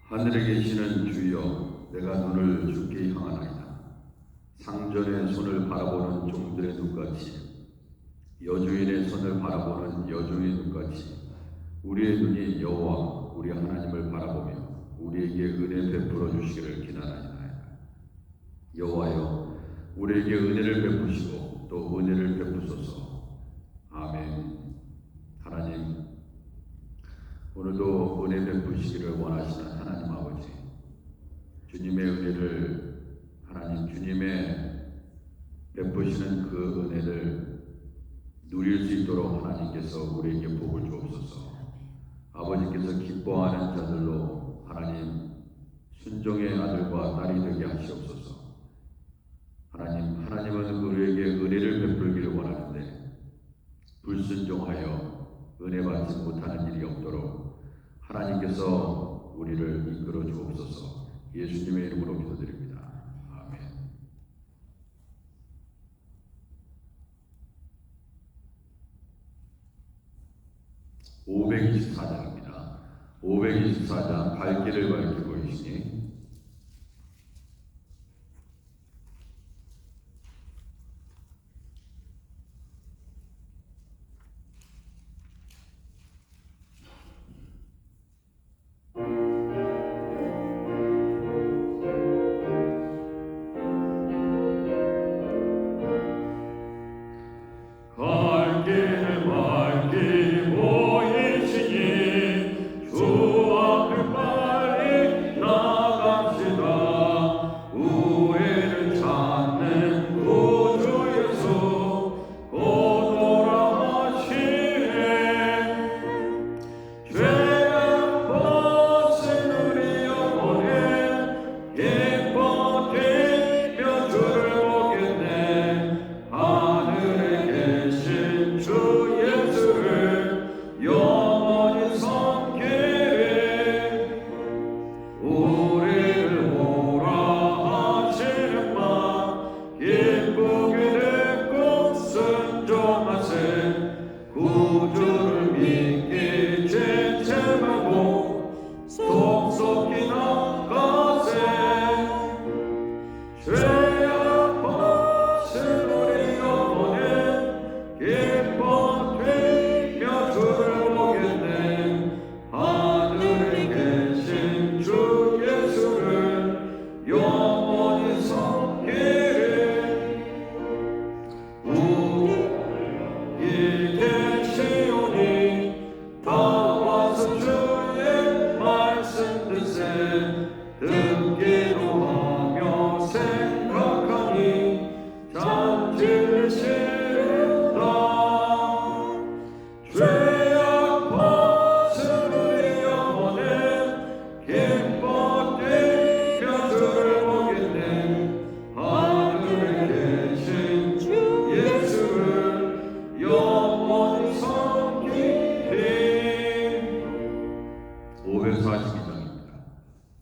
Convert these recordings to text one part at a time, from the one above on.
하늘에 계시는 주여, 내가 눈을 주께 향하나이다. 상전의 손을 바라보는 종들의 눈같이, 여주인의 손을 바라보는 여주인의 눈같이 우리의 눈이 여호와 우리 하나님을 바라보며 우리에게 은혜 베풀어 주시기를 기원하나이다. 여호와여, 우리에게 은혜를 베푸시고 또 은혜를 베푸소서. 아멘. 하나님, 오늘도 은혜 베푸시기를 원하시는 하나님 아버지, 주님의 은혜를, 하나님 주님의 베푸시는 그 은혜를 누릴 수 있도록 하나님께서 우리에게 복을 주옵소서. 아버지께서 기뻐하는 자들로 하나님 순종의 아들과 딸이 되게 하시옵소서. 하나님은 우리에게 은혜를 베풀기를 원하는데 불순종하여 은혜 받지 못하는 일이 없도록 하나님께서 우리를 이끌어 주옵소서. 예수님의 이름으로 기도드립니다. 아멘. (524장입니다) 524장 발길을 밝히고 계시니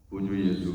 구주 예수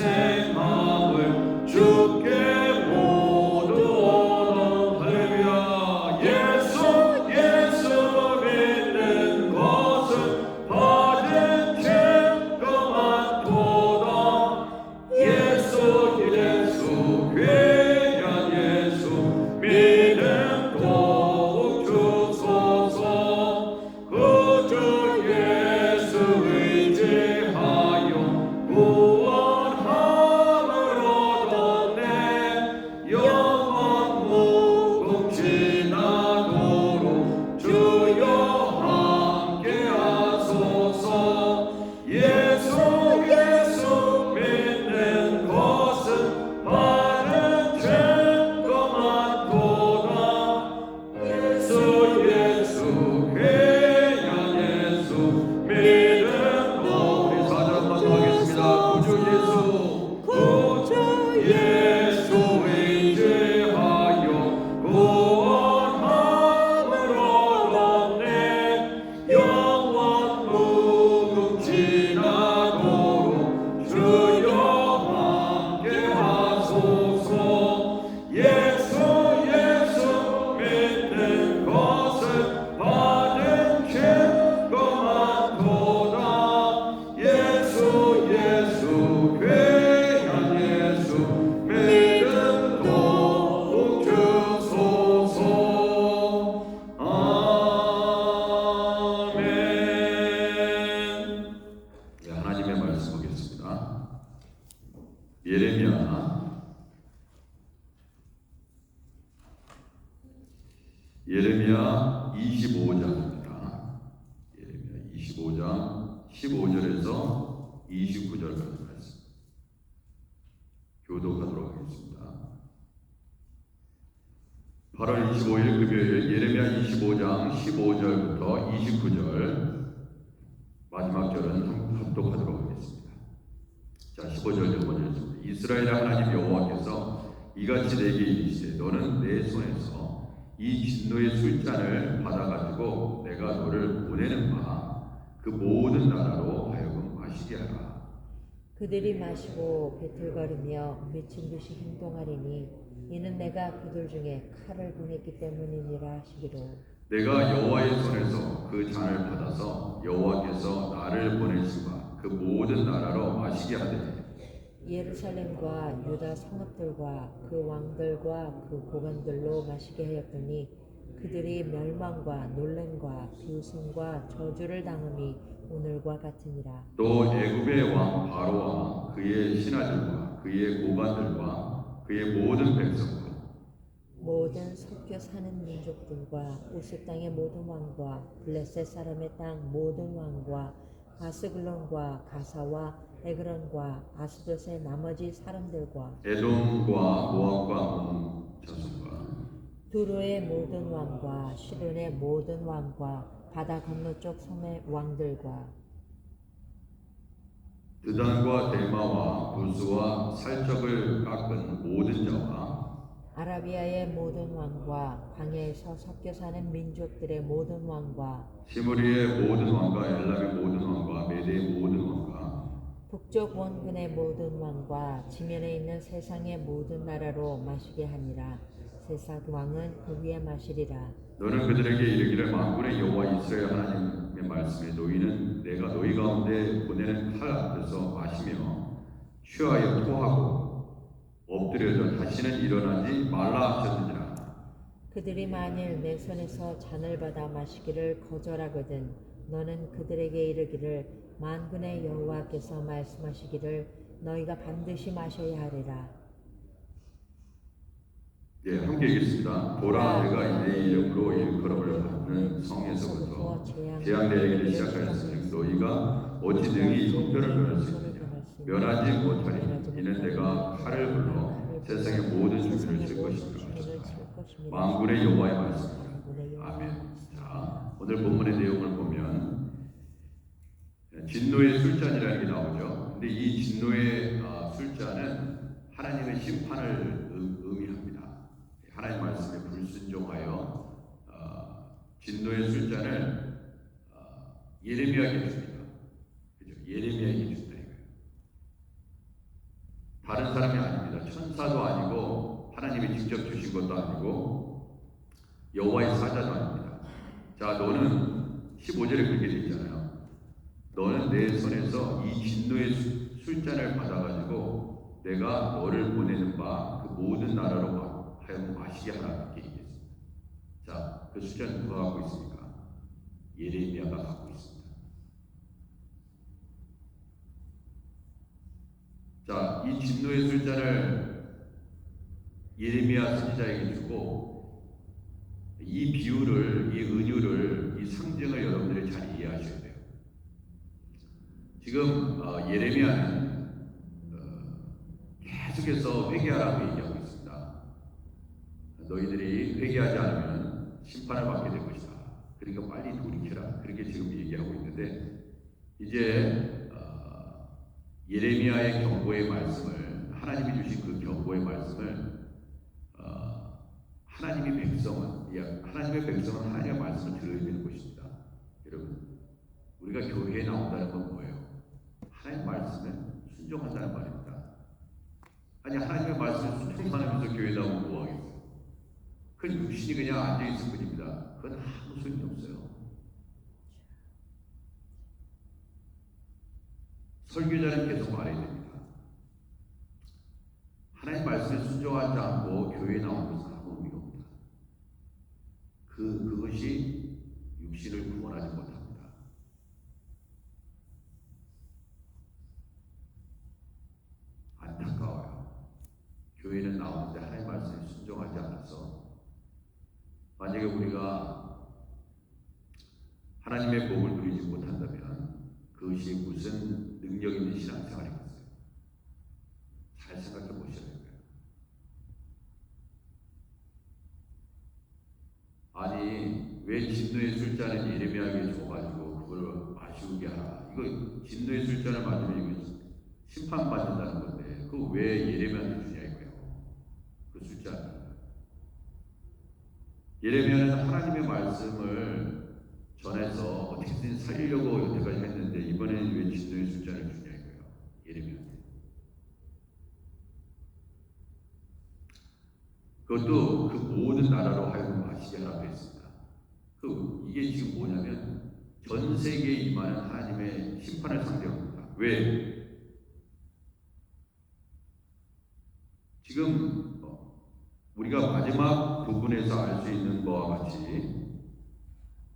생함을 주께 모두 얻어 할렐루야. 예수 믿는 것은 받은 죄가 많도다. 예수 귀한 예수 믿음 더욱 주소서. 그 주 예수 의지하여 구원함을 얻었네. 영원 무궁지나도록 주여 함께하소서. 예수 믿는 것은 받은 죄가 많도다. 예수 귀한 예수 믿음 더. 우리 4절 한번 더 하겠습니다. 구주 예수 의지하여 구원함을 얻었네. 영원 무궁지나도록 주여 함께하소서. 예수 믿는 것은 받은 죄가 많도다. 예수 귀한 예수 믿음 더욱 주소서. 아멘. 네, 하나님의 말씀 보겠습니다. 예레미야 25장입니다. 예레미야 25장 15절에서 29절까지 말씀 교독하도록 하겠습니다. 8월 25일 금요일 예레미야 25장 15절부터 29절 마지막 절은 합독하도록 하겠습니다. 자, 15절 먼저 읽습니다. 이스라엘의 하나님 여호와께서 이같이 내게 이르시되 너는 내 손에서 이 진노의 술잔을 받아가지고 내가 너를 보내는 바 그 모든 나라로 하여금 마시게 하라. 그들이 마시고 비틀거리며 미친 듯이 행동하리니 이는 내가 그들 중에 칼을 보냈기 때문이니라 하시기로. 내가 여호와의 손에서 그 잔을 받아서 여호와께서 나를 보내신 바 그 모든 나라로 마시게 하되 예루살렘과 유다 성읍들과 그 왕들과 그 고관들로 마시게 하였더니 그들이 멸망과 놀램과 비웃음과 저주를 당함이 오늘과 같으니라. 또 애굽의 왕 바로와 그의 신하들과 그의 고관들과 그의 모든 백성과 모든 섞여 사는 민족들과 우스 땅의 모든 왕과 블레셋 사람의 땅 모든 왕과 아스글론과 가사와 에그론과 아스돗의 나머지 사람들과 에돔과 모압과 온 자손과 두로의 모든 왕과 시돈의 모든 왕과 바다 건너쪽 섬의 왕들과 드단과 대마와 부스와 살적을 깎은 모든 자와 아라비아의 모든 왕과 광야에서 섞여 사는 민족들의 모든 왕과 시므리의 모든 왕과 엘람의 모든 왕과 메대의 모든 왕과 북쪽 원근의 모든 왕과 지면에 있는 세상의 모든 나라로 마시게 하니라. 세상 왕은 그 위에 마시리라. 너는 그들에게 이르기를 만군의 여호와 이스라엘 하나님의 말씀에 너희는 내가 너희 가운데 보내는 칼 앞에서 마시며 취하여 토하고 엎드려져 다시는 일어나지 말라 하셨느니라. 그들이 만일 내 손에서 잔을 받아 마시기를 거절하거든 너는 그들에게 이르기를 만군의 여호와께서 말씀하시기를 너희가 반드시 마셔야 하리라. 예, 함께 읽겠습니다. 보라, 내가 내 이름으로 일컬음을 받는 성에서부터 재앙 내리기를 시작하였으니 너희가 어찌 능히 형편을 면할 수 있느냐. 면하지 못하니 이는 내가 칼을 불러 세상의 모든 주민을 칠 것이니라. 만군의 여호와의 말씀입니다. 아멘. 자, 오늘 본문의 내용을 보면 진노의 술잔이라는 게 나오죠. 근데 이 진노의 술잔은 하나님의 심판을 의미합니다. 하나님 말씀에 불순종하여 진노의 술잔을 예레미야에게 줍니다. 그죠? 예레미야에게 준다 이거예요. 다른 사람이 아닙니다. 천사도 아니고 하나님이 직접 주신 것도 아니고 여호와의 사자도 아닙니다. 자, 너는 15절에 그렇게 되어 있잖아요. 너는 내 손에서 이 진노의 술잔을 받아가지고 내가 너를 보내는 바 그 모든 나라로 하여 마시게 하라, 이렇게 얘기했습니다. 자, 그 술잔 누가 갖고 있습니까? 예레미야가 갖고 있습니다. 자, 이 진노의 술잔을 예레미야 선지자에게 주고 이 비유를, 이 은유를, 이 상징을 여러분들이 잘 이해하셔야 돼요. 지금 예레미야는 계속해서 회개하라고 얘기하고 있습니다. 너희들이 회개하지 않으면 심판을 받게 될 것이다. 그러니까 빨리 돌이켜라. 그렇게 지금 얘기하고 있는데, 이제 예레미야의 경고의 말씀을, 하나님이 주신 그 경고의 말씀을 하나님의 백성은 하나님의 말씀을 들어야 되는 것입니다. 여러분, 우리가 교회에 나온다는 건 뭐예요? 하나님의 말씀에 순종한다는 말입니다. 아니, 하나님의 말씀에 순종하면서 교회 나오면 뭐 하겠어요? 그건 육신이 그냥 앉아있을 뿐입니다. 그건 아무 소용이 없어요. 설교자는 계속 말해야 됩니다. 하나님 말씀에 순종하지 않고 교회에 나오는 것은 아무 의미가 없다. 그것이 육신을 구원하지 못합니다. 안타까워요. 교회는 나오는데 하나님 말씀에 순종하지 않아서, 만약에 우리가 하나님의 복을 누리지 못한다면 그것이 무슨 능력 있는 신앙생활이겠어요? 잘 생각해 보셔야 돼요. 아니, 왜 진노의 술잔을 예레미야에게 줘가지고 그걸 마시게 하라? 이거 진노의 술잔을 맞으면 이거 심판받는다는 건데, 그거 왜 예레미야한테 주냐 이거예요. 그 술잔. 예레미야는 하나님의 말씀을 전해서 어떻게든 살리려고 여태까지 했는데, 이번에는 왜 진노의 술잔을 주냐 이거예요. 예레미야한테. 그것도 그 모든 나라로 하여금 마시게 하라고 했습니다. 이게 지금 뭐냐면 전 세계에 임하는 하나님의 심판을 상대합니다. 왜? 지금 우리가 마지막 부분에서 알 수 있는 것과 같이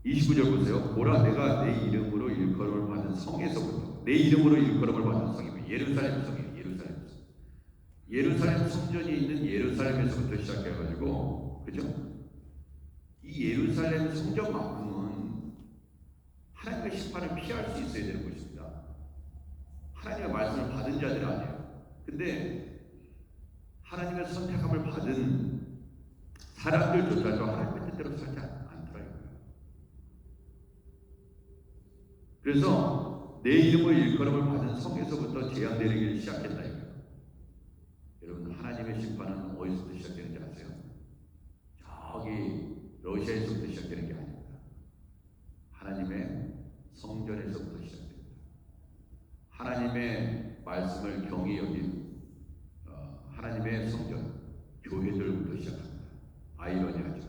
29절 보세요. 보라, 내가 내 이름으로 일컬음을 받은 성에서부터, 내 이름으로 일컬음을 받은 성이고 예루살렘 성이에요. 예루살렘 성전이 있는 예루살렘에서부터 시작해가지고, 그죠? 이 예루살렘 성전만큼은 하나님의 심판을 피할 수 있어야 되는 것입니다. 하나님의 말씀을 받은 자들이 아니에요. 근데 하나님의 선택함을 받은 사람들조차도 하나님의 뜻대로 살지 않더라고요. 그래서 내 이름을 일컬음을 받은 성에서부터 재앙 내리기를 시작했다 이거예요. 여러분, 하나님의 심판은 어디서부터 시작되는지 아세요? 저기 러시아에서부터 시작되는 게 아닙니다. 하나님의 성전에서부터 시작됩니다. 하나님의 말씀을 경히 여긴 하나님의 성전, 교회들부터 시작합니다. 아이러니하죠.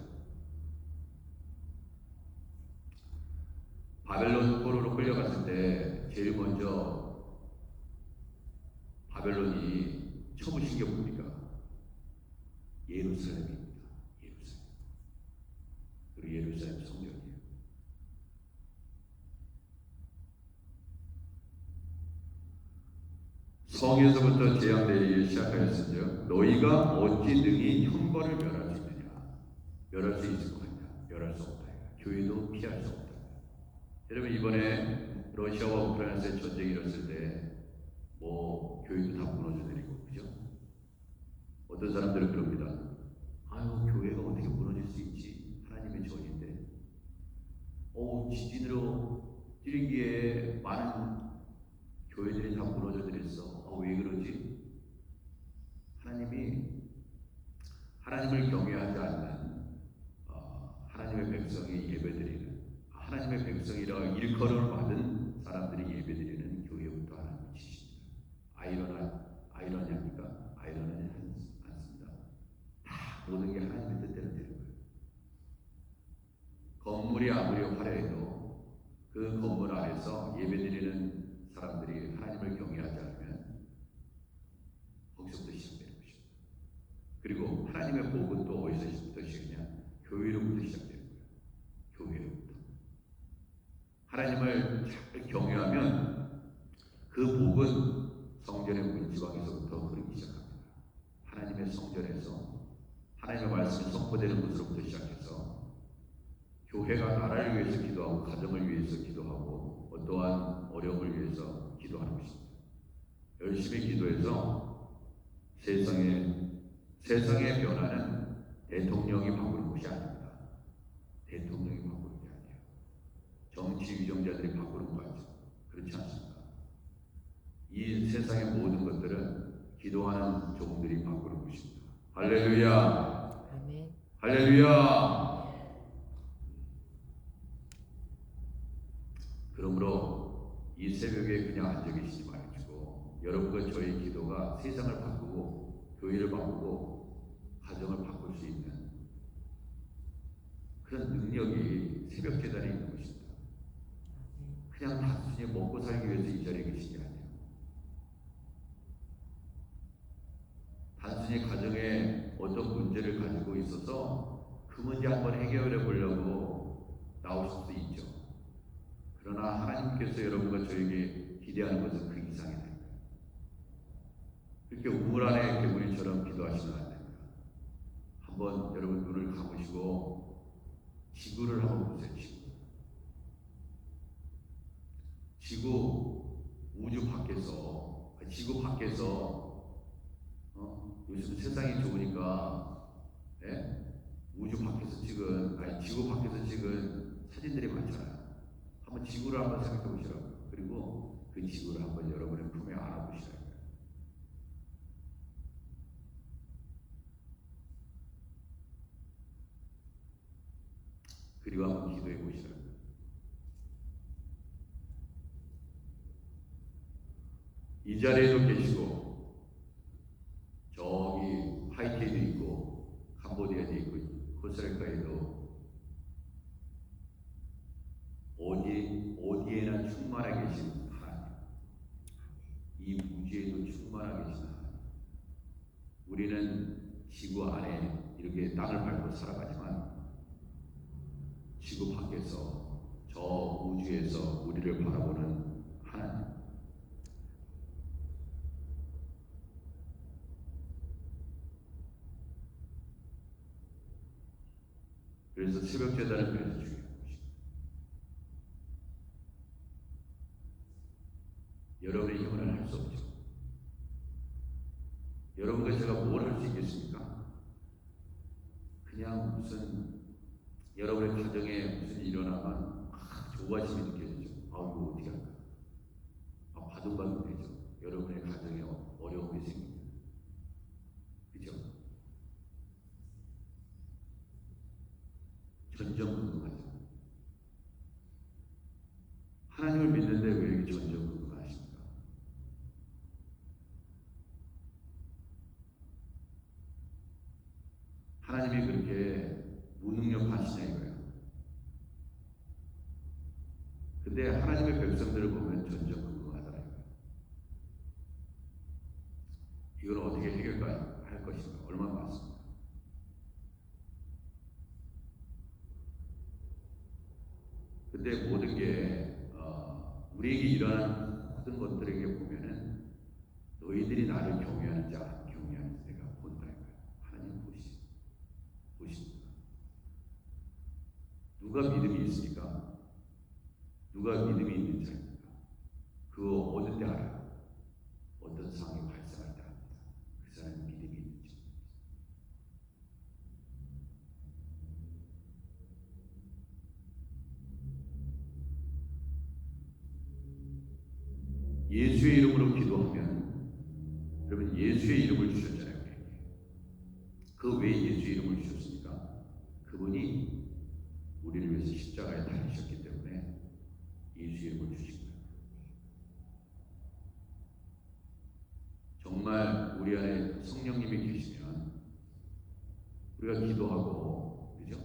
바벨론 포로로 끌려갔을 때 제일 먼저 바벨론이 쳐부신 게 뭡니까? 예루살렘입니다. 그리고 예루살렘 성전이에요. 성에서부터 재앙 내리기 시작하였으며 너희가 어찌 능히 형벌을 멸할 수 있느냐? 멸할 수 있을 것 같냐? 멸할 수 없다. 교회도 피할 수 없다. 여러분, 이번에 러시아와 우크라이나에서 전쟁이 일었을 때 교회도 다 무너져 내리고, 그죠? 어떤 사람들은 그럽니다. 아유, 교회가 어떻게 무너질 수 있지? 하나님의 전인데. 지진으로 찌르기에 많은 교회들이 다 무너져 내렸어. 왜 그러지? 하나님을 경외하지 않는 하나님의 백성이 예배드리는, 하나님의 백성이라 일컬음을 받은 사람들이 예배드리는 교회부터 하나님을 치십니다. 아이러니합니까? 모든 게 하나님의 뜻대로 되는 거예요. 건물이 아무리 화려해도 그 건물 안에서 예배드리는 사람들이 하나님을 경외하지 않으면 거기서부터 시작되는 것입니다. 그리고 하나님의 복은 또 어디서부터 시작이냐? 교회로부터 시작되는 거예요. 교회로부터. 하나님을 잘 경외하면 그 복은 성전의 문지방에서부터 흐르기 시작합니다. 하나님의 성전에서 하나님의 말씀이 선포되는 것으로부터 시작해서 교회가 나라를 위해서 기도하고 가정을 위해서 기도하고 어떠한 어려움을 위해서 기도하는 것입니다. 열심히 기도해서 세상의 변화는 대통령이 바꾸는 것이 아닙니다. 대통령이 바꾸는 게 아니에요. 정치 위정자들이 바꾸는 거죠. 그렇지 않습니까? 이 세상의 모든 것들은 기도하는 종들이 바꾸는 것입니다. 할렐루야. 아멘. 할렐루야. 그러므로 이 새벽에 그냥 앉아 계시지 마시고 여러분과 저의 기도가 세상을 바꾸고 교회를 바꾸고 가정을 바꿀 수 있는 그런 능력이 새벽 재단에 있는 것입니다. 그냥 단순히 먹고 살기 위해서 이 자리에 계신 게 아니에요. 단순히 가정에 어떤 문제를 가지고 있어서 그 문제 한번 해결해 보려고 나오실 수도 있죠. 그러나 하나님께서 여러분과 저에게 기대하는 것은 그 이상이 됩니다. 그렇게 우물 안에 개구리처럼 기도하시면 안 됩니다. 한번 여러분 눈을 감으시고 지구를 한번 보세요. 지구 우주 밖에서 지구 밖에서 요즘 세상이 좋으니까 우주 밖에서 찍은 지구 밖에서 찍은 사진들이 많잖아요. 한번 지구를 한번 생각해 보시라고요. 그리고 그 지구를 한번 여러분의 품에 안아보시라고요. 그리고 한번 기도해 보시라고요. 이 자리에도 계시고 저기 하이티에도 있고 캄보디아에도 있고 코스타리카에도 어디에나 충만하게 계신 하나님, 이 우주에도 충만하게 계신 하나님. 우리는 지구 안에 이렇게 땅을 밟고 살아가지만 지구 밖에서 저 우주에서 우리를 바라보는 하나님. 그래서 새벽 제단을 그래서 중요한 것입니다. 여러분의 힘으로는 할 수 없죠. 여러분과 제가 뭘 할 수 있겠습니까? 그냥 무슨 여러분의 가정에 무슨 일이 일어나면 조바심이 느껴지죠. 이거 어떻게 할까? 바둥바둥 되죠. 여러분의 가정에 어려움이 생깁니다. 그죠? 전전긍긍하죠. 하나님을 믿는데 왜 이렇게 전전긍긍하십니까? 하나님이 그렇게 무능력하시냐 이거예요. 근데 하나님의 백성들을 보면 전전긍긍하더라고요. 이걸 어떻게 해결할 것인가? 얼마나 많습니까? 근데 모든 게 우리에게 일어나는 모든 것들에게 보면은 너희들이 나를 경외하는지 안 경외하는지 내가 본다는 거예요. 하나님 보십니다. 누가 믿음이 있습니까? 누가 믿음이 있는 자입니까? 그거 어느 때 알아요? 어떤 상황이 발생할 때 압니다. 그 사람이 믿음이 있는지. 예수의 이름으로 기도하면 여러분 예수의 이름을 주셨잖아요. 그 왜 예수의 이름을 주셨습니까? 그분이 우리를 위해서 십자가에 달리셨기 때문에 예수의 이름을 주신 거예요. 정말 우리 안에 성령님이 계시면 우리가 기도하고, 그죠?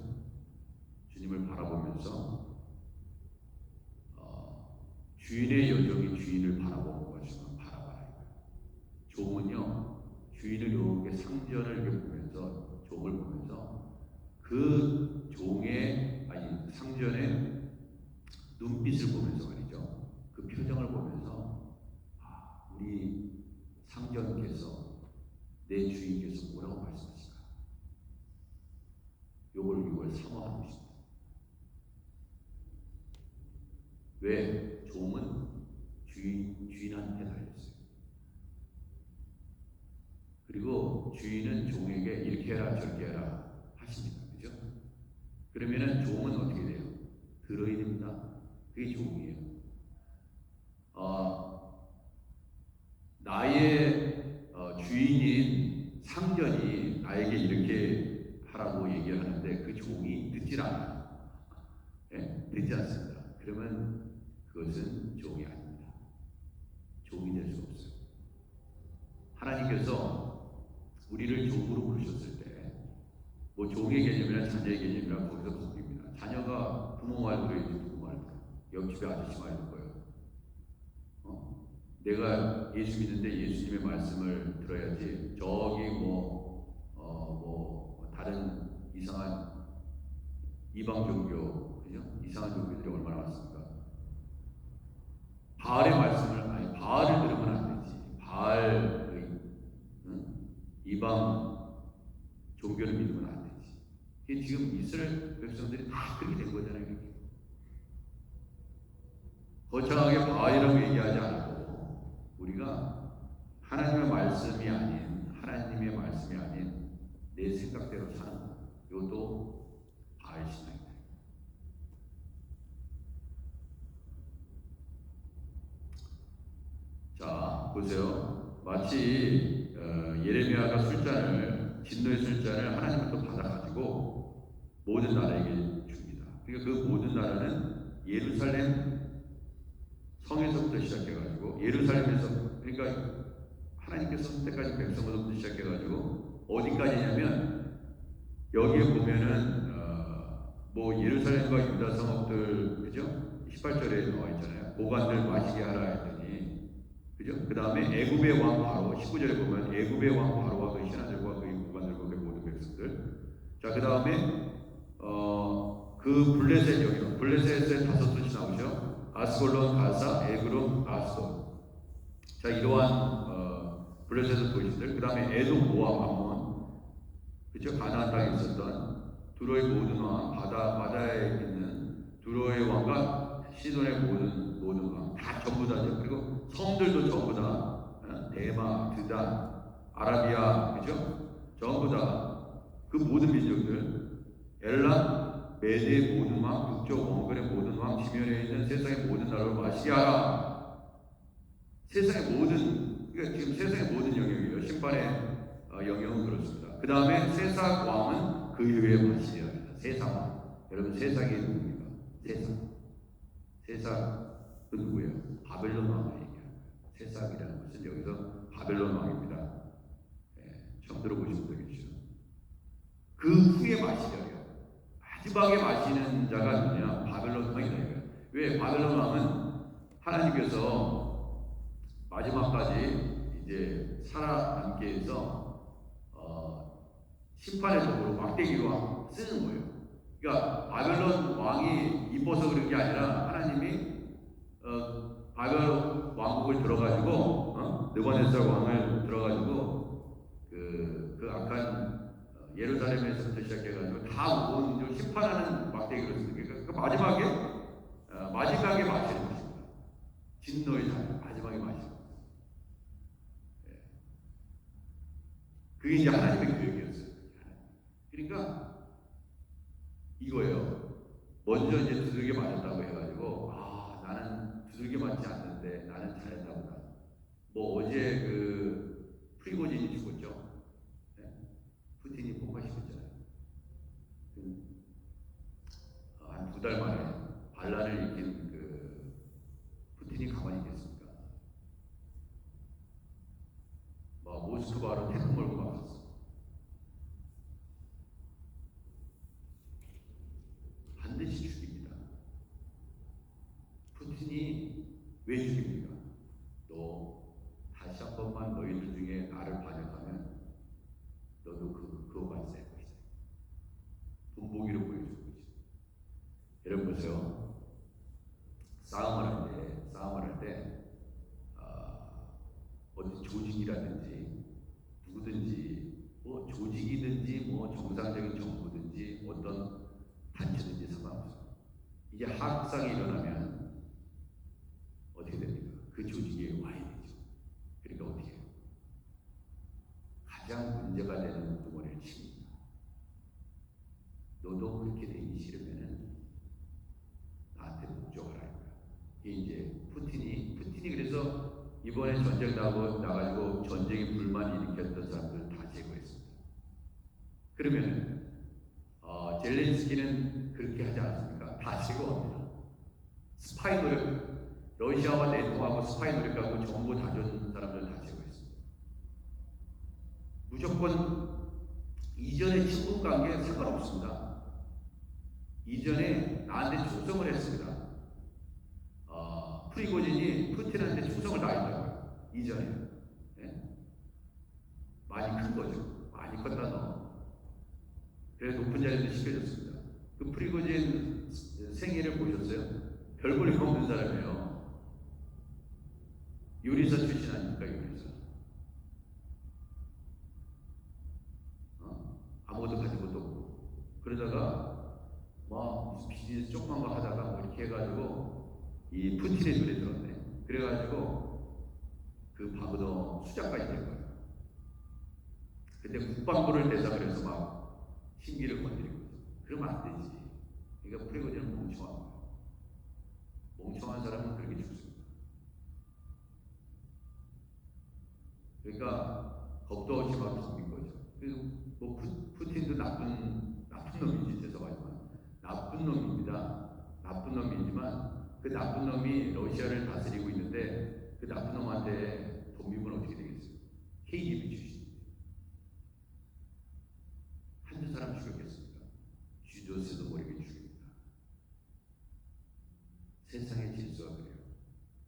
주님을 바라보면서 주인의 여정이 주인을 바라보는 것이면 바라봐라. 종은요, 주인을 이렇게 상전을 이렇게 보면서, 종을 보면서 그 종의, 아니, 상전의 눈빛을 보면서 말이죠. 그 표정을 보면서, 아, 우리 상전께서, 내 주인께서 뭐라고 말씀하실까? 이걸 사모하고 싶다. 왜? 종은 주인한테 달렸어요. 그리고 주인은 종에게 이렇게 해라 저렇게 해라 하십니다. 그죠? 그러면은 종은 어떻게 돼요? 들어야 됩니다. 그게 종이에요. 나의 주인인 상전이 나에게 이렇게 하라고 얘기를 하는데 그 종이 듣질 않아요. 네? 듣지 않습니다. 그러면 그것은 종이 아닙니다. 종이 될 수 없어요. 하나님께서 우리를 종으로 부르셨을 때, 뭐 종의 개념이나 자녀의 개념이나 거기서 바뀝니다. 자녀가 부모 말 들어야지 부모 말 들어. 옆집에 아저씨 말 듣고요. 내가 예수 믿는데 예수님의 말씀을 들어야지 저기 다른 이상한 이방 종교, 그죠? 이상한 종교들이 얼마나 많습니까? 바알의 말씀을, 아니, 바알을 들으면 안 되지. 바알, 이방 종교를 믿으면 안 되지. 이게 지금 이스라엘 백성들이 다 그렇게 된 거잖아요. 이렇게. 거창하게 바알이라고 얘기하지 않고 우리가 하나님의 말씀이 아닌 내 생각대로 사는 것. 이것도 바알 신앙이다. 자, 보세요. 마치 예레미야가 진노의 술잔을 하나님부터 받아가지고 모든 나라에게 줍니다. 그러니까 그 모든 나라는 예루살렘 성에서부터 시작해가지고, 예루살렘에서, 그러니까 하나님께서 선택하신 백성으로부터 시작해가지고 어디까지냐면, 여기에 보면은 예루살렘과 유다 성읍들, 그죠? 18절에 나와 있잖아요. 보관들 마시게 하라 했더니, 그죠? 그 다음에 애굽의 왕 바로, 19절에 보면 애굽의 왕 바로와 그 신하들과 그의 보관들과 그 모든 백성들. 자, 그 다음에 그 블레셋, 여기로 블레셋의 5도시 나오죠. 아스골론, 가사, 에그론, 아스돈. 자, 이러한 블레셋의 도시들. 그 다음에 에돔, 모압, 암몬, 그죠? 가나안 땅에 있었던 두로의 모든 왕, 바다에 있는 두로의 왕과 시돈의 모든 왕, 다 전부 다죠. 그리고 성들도 전부 다, 대마, 드단, 아라비아, 그죠? 전부 다 그 모든 민족들, 엘람, 메대의 모든 왕, 북쪽 원근의 모든 왕, 지면에 있는 세상의 모든 나라를 마시게 하라. 세상의 모든, 그러니까 지금 세상의 모든 영역이에요. 심판의 영역은 그렇습니다. 그 다음에 세상 왕은 그 위에 마시게 합니다. 세상 왕. 여러분, 세상이 누굽니까? 세상은 누구예요? 바벨론 왕을 얘기하는 거예요. 세상이라는 것은 여기서 바벨론 왕입니다. 처음 들어보신 분들 계시죠? 그 후에 마시려요. 마지막에 마시는 자가 누구냐? 바벨론 왕이다 이거예요. 왜? 바벨론 왕은 하나님께서 마지막까지 이제 살아남게 해서 심판의 도구로 막대기로 쓰는 거예요. 그러니까 바벨론 왕이 이뻐서 그런 게 아니라 하나님이 바벨론 왕국을 들어가지고 느부갓네살 왕을 들어가지고 그 악한 예루살렘에서부터 시작해가지고 다 모든 심판하는 막대기로 쓰는 게 그 마지막에 마시는 것입니다. 진노의 날 마지막에 마시는 것. 그게 이제 하나님의 계획이었어요. 그러니까 이거예요. 먼저 이제 두들겨 맞았다고 해가지고 나는 두들겨 맞지 않는데 나는 잘했나 보다. 어제 그 프리고진이 죽었죠. 푸틴이 폭파시켰잖아요. 한 2달 만에 반란을 일으킨 그 푸틴이 가만히 있겠습니까? 모스크바로 태풍 몰고 갔어. 왜 죽입니까? 너 다시 한 번만 너희들 중에 나를 반역하면 너도 그거 발사할 것이다. 본보기를 보여주는 거죠. 여러분 보세요. 싸움을 할 때, 어디 조직이라든지 누구든지 뭐 조직이든지 뭐 정상적인 정부든지 어떤 단체든지 상관없어요. 이게 하극상이 일어나면 어떻게 됩니까? 그 조직에 와야 되죠. 그러니까 어떻게 해요? 가장 문제가 되는 덩어리를 칩니다. 너도 그렇게 되기 싫으면은 나한테 복종하라. 이게 이제 푸틴이 그래서 이번에 전쟁 나가지고 전쟁에 불만 일으켰던 사람들 다 제거했습니다. 그러면 젤렌스키는 그렇게 하지 않습니까? 다 제거합니다. 스파이 노력, 러시아와 내통하고 스파이 노력하고 정보 다 줬던 사람들 다 제거했습니다. 무조건 이전의 친분 관계에 상관없습니다. 이전에 나한테 조성을 했습니다. 프리고진이 푸틴한테 충성을 다했다고요. 이전에. 네? 많이 큰 거죠. 많이 컸다 너. 그래서 높은 자리도 시켜줬습니다. 그 프리고진 생애를 보셨어요? 별볼이 없는 사람이에요. 요리사 출신 아닙니까? 요리사. 아무것도 가진 것도 없고. 그러다가 뭐 무슨 비즈니스 조그만 거 하다가 뭐 이렇게 해가지고 이 푸틴의 눈에 들었네. 그래가지고 그 바그너 수장까지 된 거예요. 근데 국방부를 대상으로 해서 막 신기를 건드린 거죠. 그러면 안 되지. 그러니까 프리고진은 멍청한 거예요. 멍청한 사람은 그렇게 죽습니다. 그러니까 겁도 없이 막 죽인 거죠. 그래서 뭐 푸틴도 나쁜 놈이지, 죄송하지만 나쁜 놈입니다. 나쁜 놈이지만 그 나쁜 놈이 러시아를 다스리고 있는데 그 나쁜 놈한테 독립은 어떻게 되겠어요? KGB 출신입니다. 한두 사람 죽였겠습니까? 쥐도새도 모르게 죽입니다. 세상의 질서가 그래요.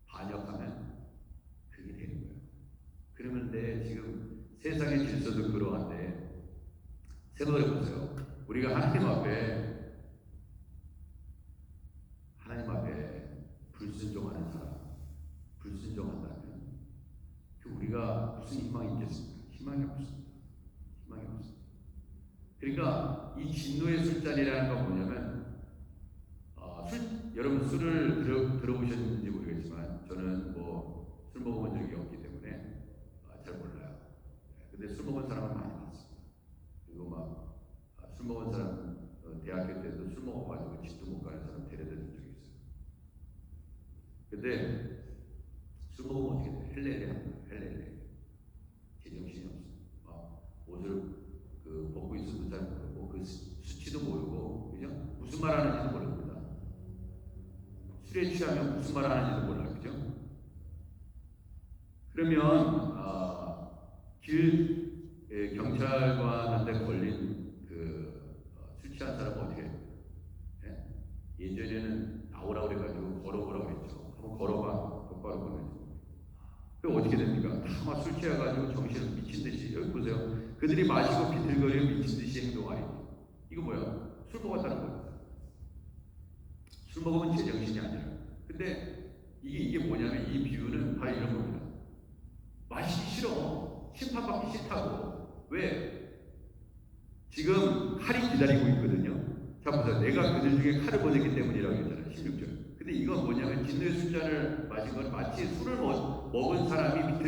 반역하면 그게 되는 거예요. 그러는데 지금 세상의 질서도 그러한데 생각해 보세요. 우리가 하나님 앞에 불순종하는 사람, 불순종한다면 우리가 무슨 희망이 있겠습니까? 희망이 없습니다. 희망이 없습니다. 그러니까 이 진노의 술자리라는 건 뭐냐면 여러분 술을 들어보셨는지 모르겠지만 저는 뭐 술 먹어본 적이 없기 때문에 잘 몰라요. 근데 술 먹은 사람은 많이 봤습니다. 그리고 막 술 먹은 사람 대학교 때도 술 먹어가지고 집도 못 가는 사람 데려다 준 적이 있어요. 근데 술 먹으면 어떻게 돼? 헬레레 합니다. 헬레레. 제정신이 없어. 옷을 벗고 있어도 잘 모르고 그 수치도 모르고 그죠? 무슨 말 하는지도 모릅니다. 술에 취하면 무슨 말 하는지도 몰라요. 그죠? 그러면 경찰관한테 걸린 술 취한 사람은 어떻게 해요? 예? 예전에는 나오라고 그래가지고 걸어보라고 했죠. 한번 걸어봐. 똑바로 걸어야지. 그럼 어떻게 됩니까? 다 술 취해가지고 정신을 미친 듯이. 여기 보세요. 그들이 마시고 비틀거리고 미친 듯이 행동하니. 이거 뭐야? 술 먹었다는 겁니다. 술 먹으면 제정신이 아니라. 근데 이게 뭐냐면 이 비유는 바로 이런 겁니다. 마시기 싫어. 심판받기 싫다고. 왜? 지금 칼이 기다리고 있거든요. 자 보세요. 내가 그들 중에 칼을 보냈기 때문이라고 했잖아요. 16절. 근데 이건 뭐냐면 진노의 술잔을 마신 건 마치 술을 먹은 사람이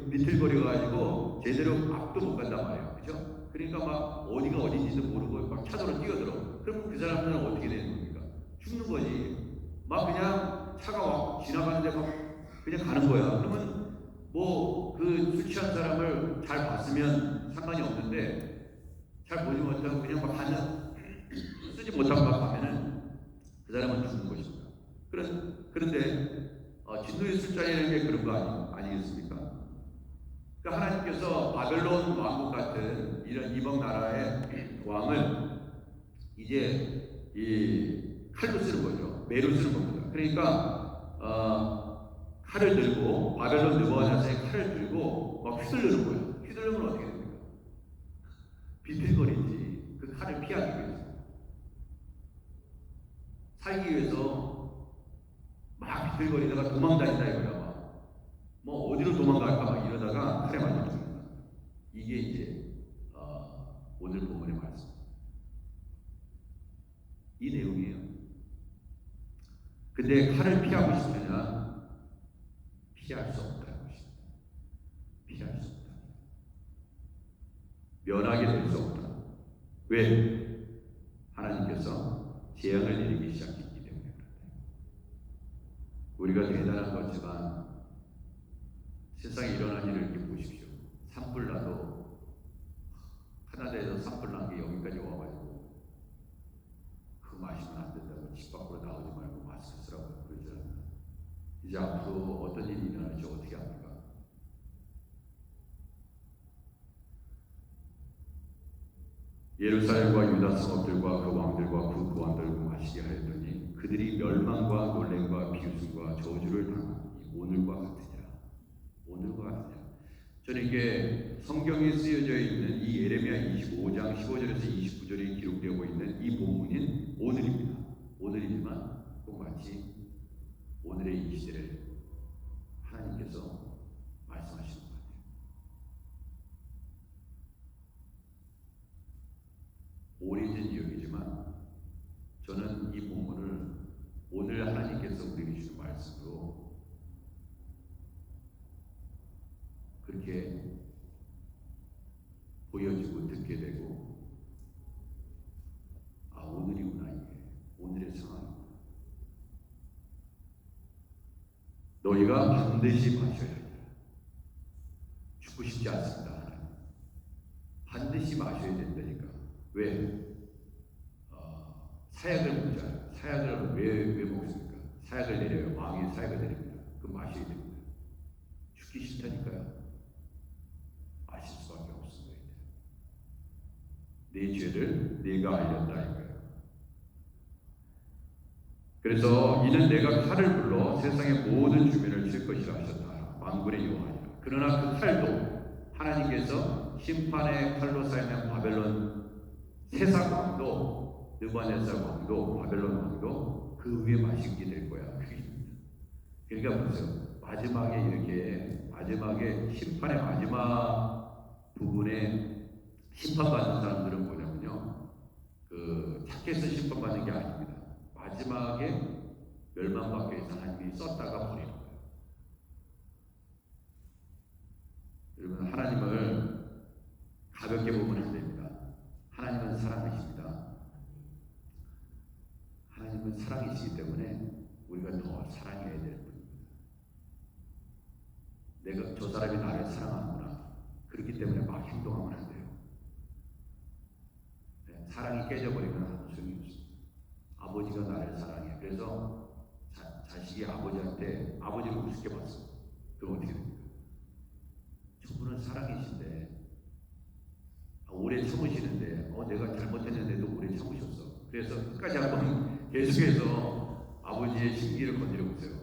비틀거려가지고 제대로 앞도 못 간단 말이에요. 그죠? 그러니까 막 어디가 어딘지도 모르고 막 차도로 뛰어들어. 그럼 그 사람들은 어떻게 되는 겁니까? 죽는 거지. 막 그냥 차가 와 지나가는데 막 그냥 가는 거야. 그러면 뭐 그 술 취한 사람을 잘 봤으면 상관이 없는데 잘 보지 못하고 그냥 막 가는 쓰지 못하고 막 가면은 그 사람은 죽는 것입니다. 그런데 진노의 술자리라는 게 그런 거 아니겠습니까? 그러니까 하나님께서 바벨론 왕국 같은 이런 이방 나라의 왕을 이제 이 칼로 쓰는 거죠. 매로 쓰는 겁니다. 그러니까 칼을 들고 바벨론 느부갓네살의 칼을 들고 막 휘두르는 거예요. 휘두르면 어떻게 됩니까? 비틀거리지. 그 칼을 피하기 위해서, 살기 위해서 막 비틀거리다가 도망다닌다 이거야. 뭐 어디로 도망갈까 막 이러다가 칼에 맞아 죽는다. 이게 이제 오늘 본문의 말씀. 이 내용이에요. 근데 칼을 피하고 싶으냐? 피할 수 없다는 것입니다. 피할 수 없다. 면하게 될 수 없다. 왜? 하나님께서 재앙을 내리기 시작했기 때문에 그렇다. 우리가 대단한 거지만 세상에 일어난 일을 이렇게 보십시오. 산불 나도 카나다에서 산불 난 게 여기까지 와가지고 그거 마시면 안 된다고 집 밖으로 나오지 말고 마스크 쓰라고 그러지 않나. 이제 앞으로 어떤 일이 일어날지 어떻게 합니까? 예루살렘과 유다 성읍들과 그 왕들과 그 고관들을 마시게 하였더니 그들이 멸망과 놀램과 비웃음과 저주를 당하니 오늘과 같으냐. 오늘과 같으냐. 저는 이게 성경에 쓰여져 있는 이 예레미야 25장 15절에서 29절에 기록되고 있는 이 본문인 오늘입니다. 오늘이지만 꼭 마치 오늘의 이 시대를 하나님께서 말씀하시는 것 같아요. 오래전 이야기지만 저는 이 본문을 오늘 하나님께서 우리에게 주신 말씀으로 그렇게 보여지고 듣게 되고, 아, 오늘이구나. 이게 오늘의 상황이구나. 너희가 반드시 마셔야 돼. 죽고 싶지 않습니다. 반드시 마셔야 된다니까. 왜? 사약을 먹자. 사약을 왜 먹습니까? 사약을 내려요. 왕이 사약을 내립니다. 그 마셔야 됩니다. 죽기 싫다니까요. 마실 수밖에 없습니다. 내 죄를 내가 알렸다 이거예요. 그래서 이는 내가 칼을 불러 세상의 모든 주민을 칠 것이라 하셨다. 만군의 여호와니라. 그러나 그 칼도 하나님께서 심판의 칼로 쌓이는 바벨론 세상 왕도, 느부갓네살 왕도, 바벨론 왕도 그 위에 마시게 될 거야. 그러니까 보세요. 마지막에 이렇게 마지막에 심판의 마지막 부분에 심판받는 사람들은 뭐냐면요, 그 착해서 심판받는 게 아닙니다. 마지막에 멸망받기 위해서 하나님이 썼다가 버리는 거예요. 여러분, 하나님을 가볍게 보면 안 됩니다. 하나님은 사랑이십니다. 하나님은 사랑이시기 때문에 우리가 더 사랑해야 될 뿐입니다. 내가 저 사람이 나를 사랑하는구나. 그렇기 때문에 막 행동하면 안 돼요. 네, 사랑이 깨져버리면 아무 소용이 없습니다. 아버지가 나를 사랑해. 그래서 자식이 아버지한테 아버지를 우습게 봤어. 그럼 어떻게 됩니까? 저분은 사랑이신데, 오래 참으시는데, 내가 잘못했는데도 오래 참으셨어. 그래서 끝까지 한번 계속해서 아버지의 심기를 건드려 보세요.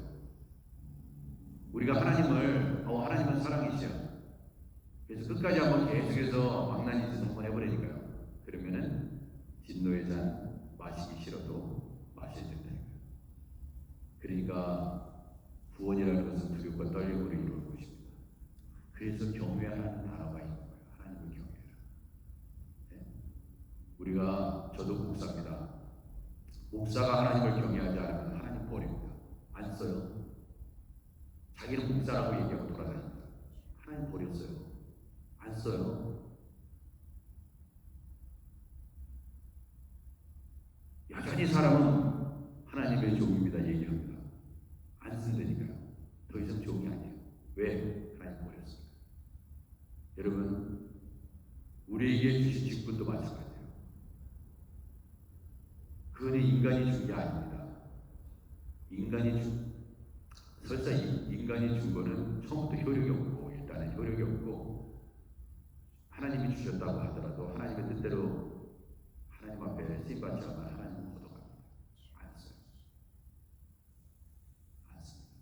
우리가 하나님은 사랑이시야. 그래서 끝까지 한번 계속해서 망나니 짓을 한번 해버리니까요. 그러면은 진노의 잔 마시기 싫어도 마셔야 된다니까요. 그러니까 구원이라는 것은 두렵고 떨림으로 이루어진 것입니다. 그래서 경외하는 단어가 있는 거예요. 하나님을 경외하라. 네? 우리가 저도 목사입니다. 목사가 하나님을 경외하지 않으면 하나님 버립니다. 안 써요. 자기는 목사라고 얘기하고 돌아다닙니다. 하나님 버렸어요. 안 써요. 여전히 사람은 하나님의 종입니다. 얘기합니다. 안 쓴다니까요. 더 이상 종이 아니에요. 왜? 하나님 버렸습니다. 여러분, 우리에게 주신 직분도 마찬가지예요. 그거는 인간이 준 게 아닙니다. 설사 인간이 준 거는 처음부터 효력이 없고, 일단은 효력이 없고, 하나님이 주셨다고 하더라도 하나님의 뜻대로 하나님 앞에 쓰임받지 않으면 하나님은 걷어갑니다. 안 써요. 안 씁니다.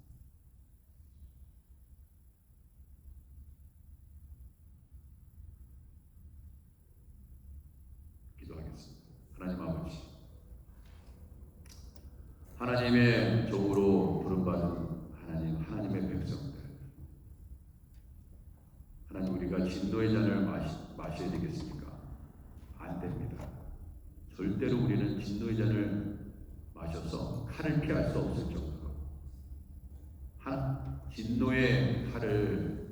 하나님의 종으로 부름받은 하나님의 백성들, 하나님, 우리가 진노의 잔을 마셔야 되겠습니까? 안 됩니다. 절대로 우리는 진노의 잔을 마셔서 칼을 피할 수 없을 정도로 진노의 칼을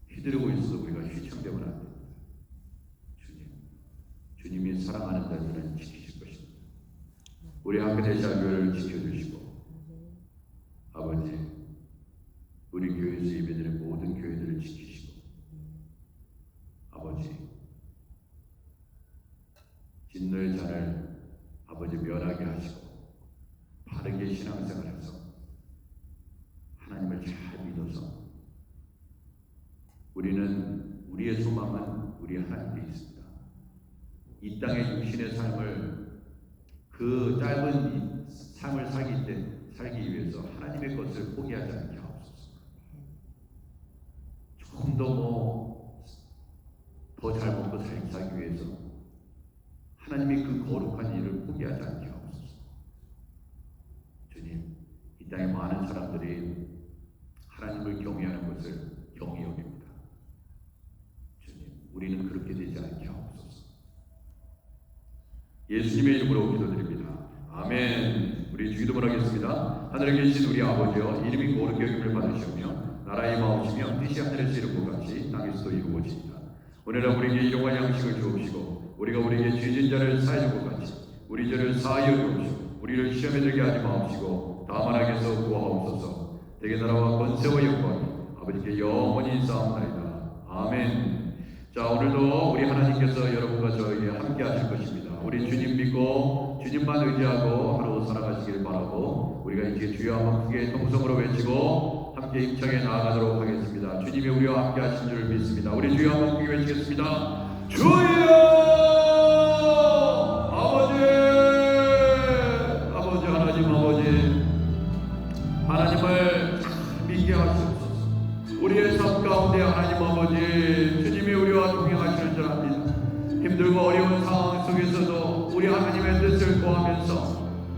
휘두르고 있어도 우리가 휘청되면 안 됩니다. 주님이 사랑하는 자들은 지키실 것입니다. 우리 한국대사 교회를 지켜주시고, 아버지, 우리 교회에서 예배드리는 모든 교회들을 지키시고, 아버지, 진노의 잔을 아버지 면하게 하시고 바르게 신앙생활해서 하나님을 잘 믿어서 우리는 우리의 소망은 우리 하나님께 있습니다. 이 땅의 육신의 삶을, 그 짧은 삶을 살기 위해서 하나님의 것을 포기하지 않게 하옵소서. 조금 더 잘 먹고 살기 위해서 하나님이 그 거룩한 일을 포기하지 않게 하옵소서. 주님, 이 땅에 많은 사람들이 하나님을 경외하는 것을 경히 여깁니다. 주님, 우리는 그렇게 되지 않게 하옵소서. 예수님의 이름으로 기도드립니다. 아멘. 우리 주기도문 하겠습니다. 하늘에 계신 우리 아버지여, 이름이 거룩히 여김을 받으시오며 나라의 마옵시며 뜻이 하늘에서 이룬 것 같이 땅에서도 이루어지이다. 오늘날 우리에게 일용할 양식을 주옵시고 우리가 우리에게 죄진 자를 사하여 준 것 같이 우리 죄를 사하여 주옵시고 우리를 시험에 들게 하지 마옵시고 다만 악에서 구하옵소서. 대개 나라와 권세와 영광이 아버지께 영원히 있사옵나이다. 아멘. 자, 오늘도 우리 하나님께서 여러분과 저에게 함께 하실 것입니다. 우리 주님 믿고 주님만 의지하고 하루 살아가시길 바라고, 우리가 이제 주여 한번 크게 통성으로 외치고 함께 힘차게 나아가도록 하겠습니다. 주님이 우리와 함께 하신 줄 믿습니다. 우리 주여 한번 크게 외치겠습니다. 주여! 아버지 하나님, 하나님을 잘 믿게 하시옵소서. 우리의 삶 가운데 하나님 아버지, 주님이 우리와 동행하시는 줄 압니다. 힘들고 어려운 상황 속에서도 우리 하나님의 뜻을 구하면서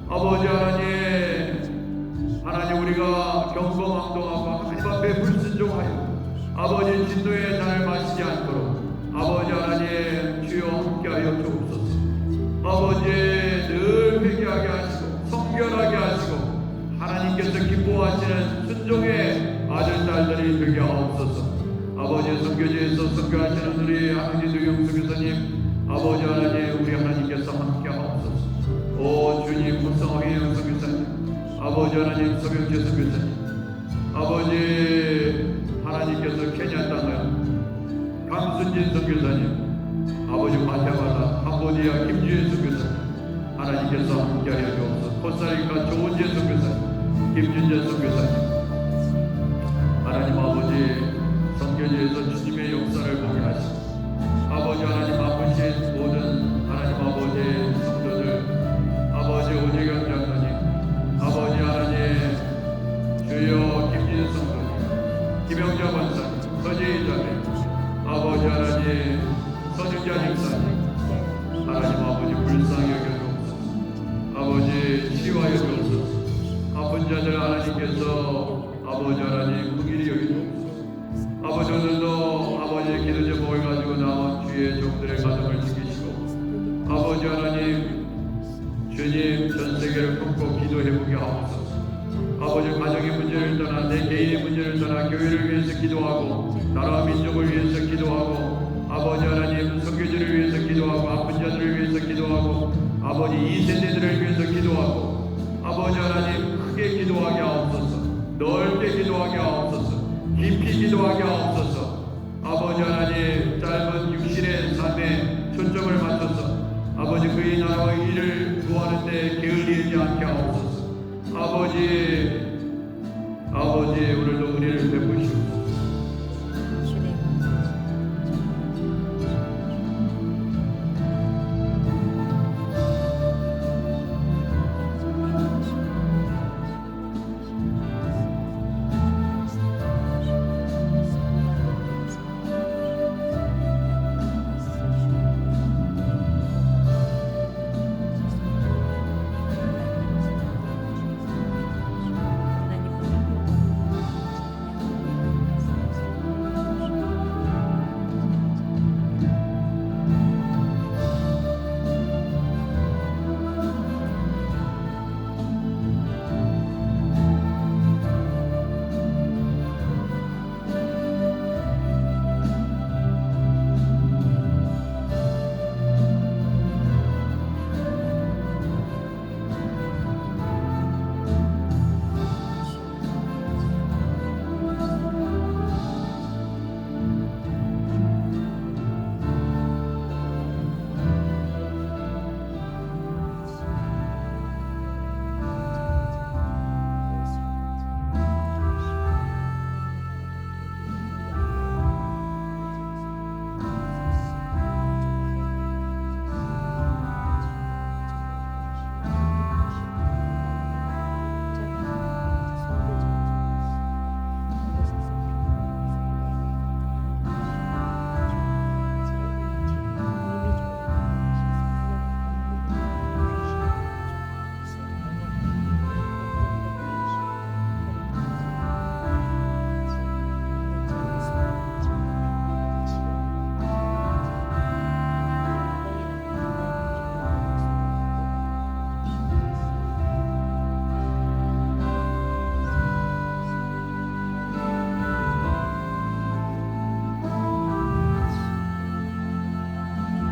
아버지 하나님 우리가 경거망동하고 하나님 앞에 불순종하여 아버지 진노의 잔을 마시지 않도록 아버지 하나님 주여 함께하여 주옵소서. 아버지 늘 회개하게 하시고 성결하게 하시고 하나님께서 기뻐하시는 순종의 아들 딸들이 되게 하옵소서. 아버지 선교지에서 선교하시는 우리 하나님 두경 선교사님, 아버지 하나님 우리 하나님께서 함께 하옵소서. 오 주님, 불쌍하게 선교사님, 아버지 하나님 서병재 선교사님, 아버지 하나님께서 케냐 땅을 강순진 선교사님, 아버지 과테말라 캄보디아 김주혜 선교사님, 하나님께서 함께하여 주옵소서. 코스타리카 조은재 선교사님, 김준재 선교사님, 하나님 아버지 선교지에서 주님의 역사를 보게 하시고 아버지 하나님 아프신 모든 하나님 아버지 성도들, 아버지 오재경 장로님, 아버지 하나님 주여 김진수 성도님, 김영자 권사님, 서재희 자매, 아버지 하나님 서준자 집사님, 하나님 아버지 불쌍히 여겨주옵소서. 아버지 치유하여 주옵소서. 아픈 자들 하나님께서 아버지 하나님 긍휼히 여겨주옵소서. 아버지 오늘도 아버지의 기도 제목을 가지고 나온 주의 종들의 가정을 지키시고 아버지 하나님 주님 전 세계를 품고 기도해보게 하옵소서. 아버지 가정의 문제를 떠나 내 개인의 문제를 떠나 교회를 위해서 기도하고 나라와 민족을 위해서 기도하고 아버지 하나님 선교지를 위해서 기도하고 아픈 자들을 위해서 기도하고 아버지 이 세대들을 위해서 기도하고 아버지 하나님 크게 기도하게 하옵소서. 넓게 기도하게 하옵소서. 깊이 기도하게 하옵소서. 아버지 하나님 짧은 육신의 삶에 초점을 맞춰서 아버지 그의 나라와 일을 구하는 데 게을리지 않게 하옵소서. 아버지 오늘도 은혜를 베푸시옵소서.